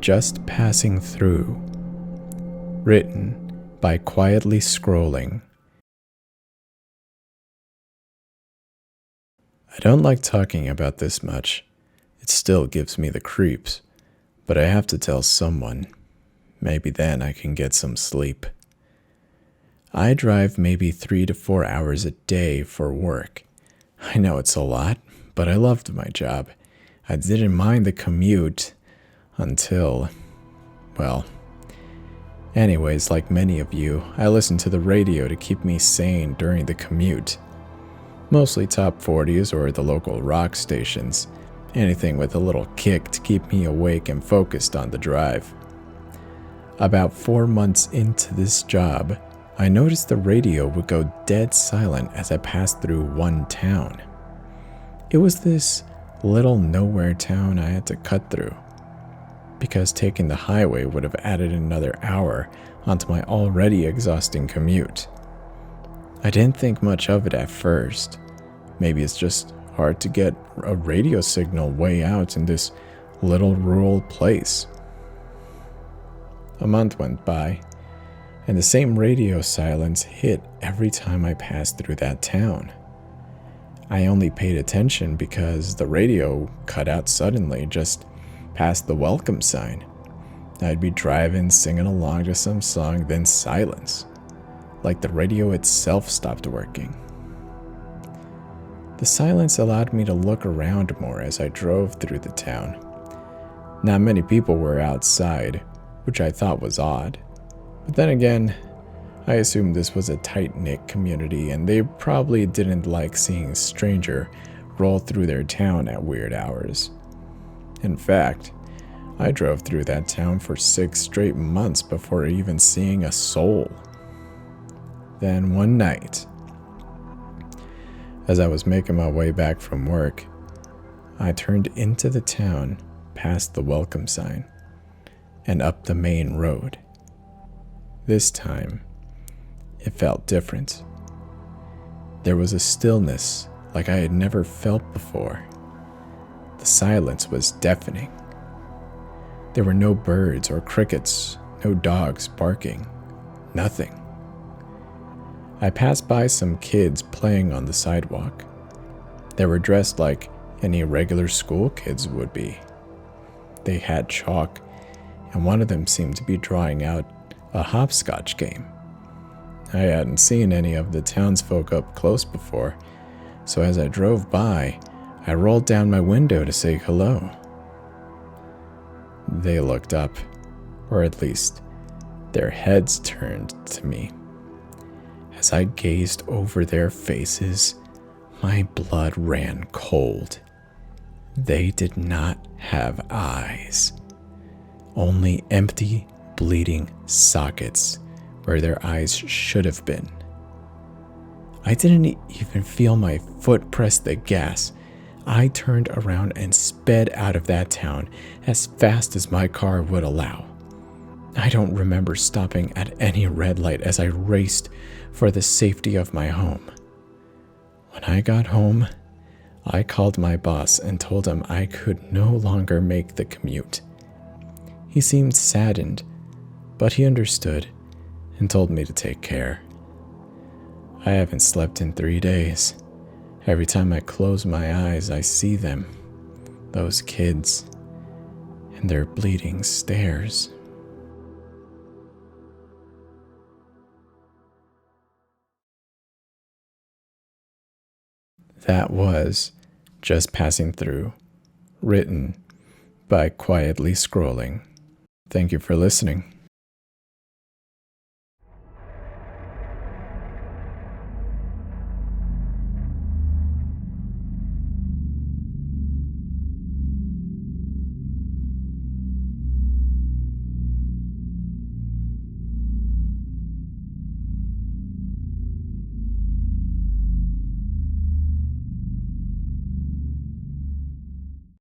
Just Passing Through. Written by QuietlyScrolling. I don't like talking about this much. It still gives me the creeps, but I have to tell someone. Maybe then I can get some sleep. I drive maybe 3 to 4 hours a day for work. I know it's a lot, but I loved my job. I didn't mind the commute until, well, anyways, like many of you, I listen to the radio to keep me sane during the commute. Mostly top 40s or the local rock stations. Anything with a little kick to keep me awake and focused on the drive. About 4 months into this job, I noticed the radio would go dead silent as I passed through one town. It was this little nowhere town I had to cut through, because taking the highway would have added another hour onto my already exhausting commute. I didn't think much of it at first. Maybe it's just hard to get a radio signal way out in this little rural place. A month went by, and the same radio silence hit every time I passed through that town. I only paid attention because the radio cut out suddenly just past the welcome sign. I'd be driving, singing along to some song, then silence, like the radio itself stopped working. The silence allowed me to look around more as I drove through the town. Not many people were outside, which I thought was odd. But then again, I assumed this was a tight-knit community and they probably didn't like seeing a stranger roll through their town at weird hours. In fact, I drove through that town for 6 straight months before even seeing a soul. Then one night, as I was making my way back from work, I turned into the town past the welcome sign and up the main road. This time, it felt different. There was a stillness like I had never felt before. The silence was deafening. There were no birds or crickets, no dogs barking, nothing. I passed by some kids playing on the sidewalk. They were dressed like any regular school kids would be. They had chalk, and one of them seemed to be drawing out a hopscotch game. I hadn't seen any of the townsfolk up close before, so as I drove by, I rolled down my window to say hello. They looked up, or at least their heads turned to me. As I gazed over their faces, my blood ran cold. They did not have eyes, only empty, bleeding sockets where their eyes should have been. I didn't even feel my foot press the gas. I turned around and sped out of that town as fast as my car would allow. I don't remember stopping at any red light as I raced for the safety of my home. When I got home, I called my boss and told him I could no longer make the commute. He seemed saddened, but he understood and told me to take care. I haven't slept in 3 days. Every time I close my eyes, I see them, those kids, and their bleeding stares. That was Just Passing Through, written by QuietlyScrolling. Thank you for listening.